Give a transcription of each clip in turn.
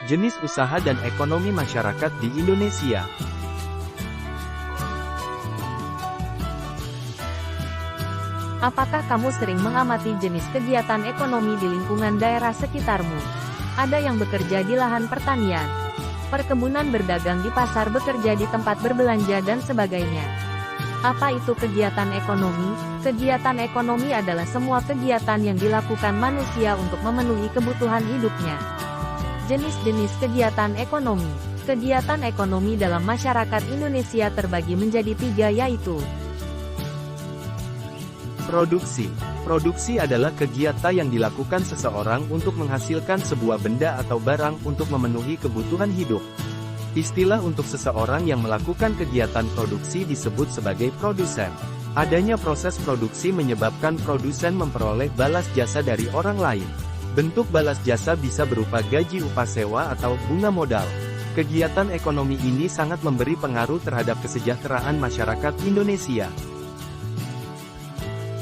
Jenis usaha dan ekonomi masyarakat di Indonesia. Apakah kamu sering mengamati jenis kegiatan ekonomi di lingkungan daerah sekitarmu? Ada yang bekerja di lahan pertanian, perkebunan, berdagang di pasar, bekerja di tempat berbelanja, dan sebagainya. Apa itu kegiatan ekonomi? Kegiatan ekonomi adalah semua kegiatan yang dilakukan manusia untuk memenuhi kebutuhan hidupnya. Jenis-jenis kegiatan ekonomi. Kegiatan ekonomi dalam masyarakat Indonesia terbagi menjadi 3, yaitu Produksi. Produksi adalah kegiatan yang dilakukan seseorang untuk menghasilkan sebuah benda atau barang untuk memenuhi kebutuhan hidup. Istilah untuk seseorang yang melakukan kegiatan produksi disebut sebagai produsen. Adanya proses produksi menyebabkan produsen memperoleh balas jasa dari orang lain. Bentuk balas jasa bisa berupa gaji, upah sewa, atau bunga modal. Kegiatan ekonomi ini sangat memberi pengaruh terhadap kesejahteraan masyarakat Indonesia.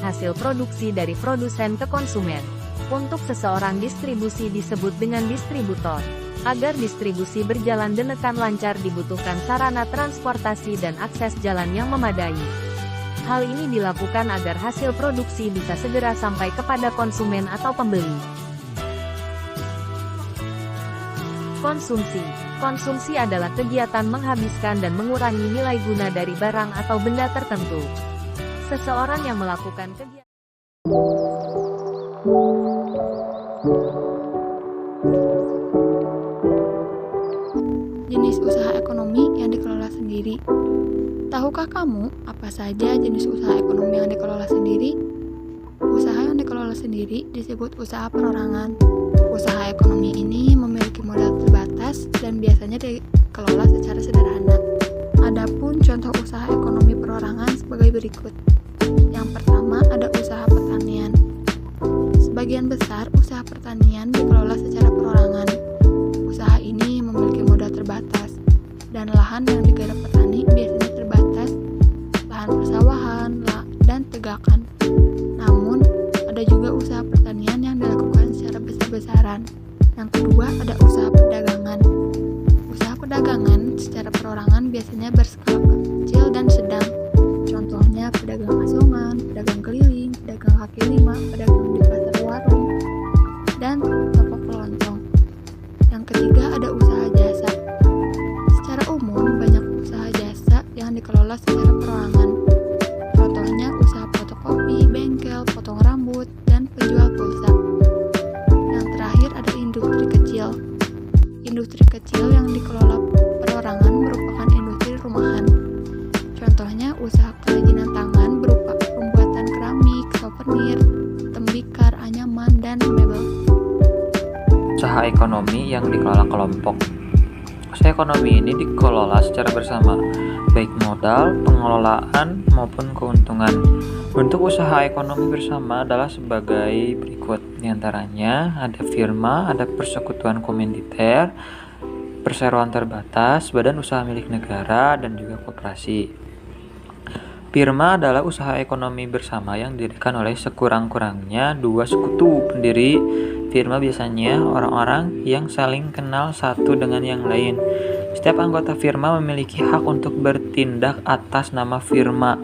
hasil produksi dari produsen ke konsumen. Untuk seseorang distribusi disebut dengan distributor. Agar distribusi berjalan dengan lancar dibutuhkan sarana transportasi dan akses jalan yang memadai. Hal ini dilakukan agar hasil produksi bisa segera sampai kepada konsumen atau pembeli. Konsumsi. Konsumsi adalah kegiatan menghabiskan dan mengurangi nilai guna dari barang atau benda tertentu. Seseorang yang melakukan kegiatan jenis usaha ekonomi yang dikelola sendiri. Tahukah kamu apa saja jenis usaha ekonomi yang dikelola sendiri? Usaha yang dikelola sendiri disebut usaha perorangan. Usaha ekonomi ini memiliki modal terbatas dan biasanya dikelola secara sederhana. Adapun contoh usaha ekonomi perorangan sebagai berikut. Yang pertama ada usaha pertanian. Sebagian besar usaha pertanian dikelola secara perorangan. Usaha ini memiliki modal terbatas dan lahan yang digarap petani biasanya terbatas, lahan persawahan, dan tegakan. Namun, ada juga usaha pertanian yang dilakukan secara besar-besaran. Yang kedua ada usaha perdagangan. Usaha perdagangan secara perorangan biasanya berskala kecil dan sedang. Contohnya pedagang asongan, pedagang keliling, pedagang kaki lima, pedagang di pasar warung, dan toko kelontong. Yang ketiga ada usaha jasa. Secara umum banyak usaha jasa yang dikelola secara perorangan. Contohnya usaha fotokopi, bengkel, potong rambut, dan penjual pulsa. Yang terakhir ada industri kecil. Industri kecil yang dikelola perorangan merupakan industri rumahan. Contohnya usaha kerajinan tangan berupa pembuatan keramik, souvenir, tembikar, anyaman, dan mebel. Usaha ekonomi yang dikelola kelompok. Usaha ekonomi ini dikelola secara bersama, baik modal, pengelolaan, maupun keuntungan. Bentuk usaha ekonomi bersama adalah sebagai berikut. Di antaranya ada firma, ada persekutuan komanditer, perseroan terbatas, badan usaha milik negara, dan juga koperasi. Firma adalah usaha ekonomi bersama yang didirikan oleh sekurang-kurangnya dua sekutu pendiri. Firma biasanya orang-orang yang saling kenal satu dengan yang lain. Setiap anggota firma memiliki hak untuk bertindak atas nama firma.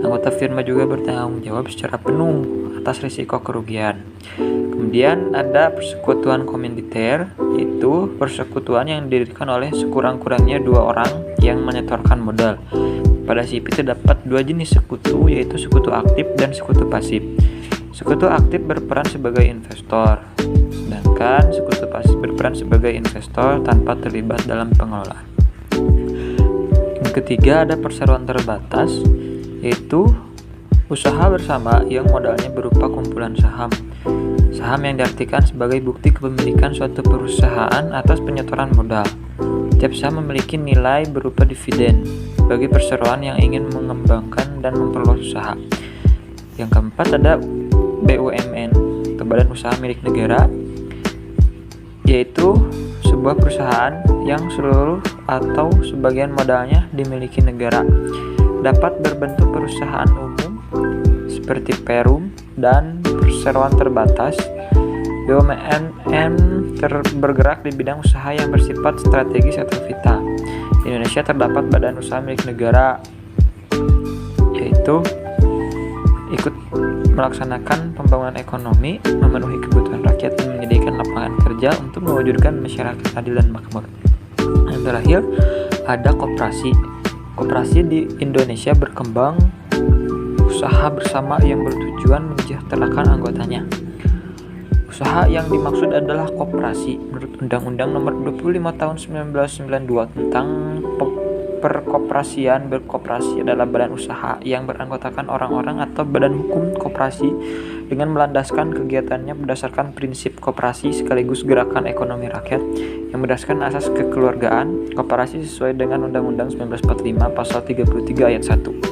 Anggota firma juga bertanggung jawab secara penuh atas risiko kerugian. Kemudian ada persekutuan komanditer, yaitu persekutuan yang didirikan oleh sekurang-kurangnya dua orang yang menyetorkan modal. Pada SIP terdapat dua jenis sekutu, yaitu sekutu aktif dan sekutu pasif. Sekutu aktif berperan sebagai investor, sedangkan sekutu pasif berperan sebagai investor tanpa terlibat dalam pengelolaan. Yang ketiga ada perseroan terbatas, yaitu usaha bersama yang modalnya berupa kumpulan saham. Saham yang diartikan sebagai bukti kepemilikan suatu perusahaan atas penyetoran modal. Tiap saham memiliki nilai berupa dividen bagi perseroan yang ingin mengembangkan dan memperluas usaha. Yang keempat ada BUMN atau Badan Usaha Milik Negara, yaitu sebuah perusahaan yang seluruh atau sebagian modalnya dimiliki negara. Dapat berbentuk perusahaan umum seperti Perum dan perseroan terbatas. BUMN bergerak di bidang usaha yang bersifat strategis atau vital. Di Indonesia terdapat badan usaha milik negara, yaitu ikut melaksanakan pembangunan ekonomi, memenuhi kebutuhan rakyat, dan menyediakan lapangan kerja untuk mewujudkan masyarakat adil dan makmur. Yang terakhir, ada koperasi. Koperasi di Indonesia berkembang usaha bersama yang bertujuan mensejahterakan anggotanya. Usaha yang dimaksud adalah koperasi. Menurut Undang-Undang Nomor 25 Tahun 1992 tentang perkoperasian, berkoperasi adalah badan usaha yang beranggotakan orang-orang atau badan hukum koperasi dengan melandaskan kegiatannya berdasarkan prinsip koperasi sekaligus gerakan ekonomi rakyat yang berdasarkan asas kekeluargaan. Koperasi sesuai dengan Undang-Undang 1945 Pasal 33 Ayat 1.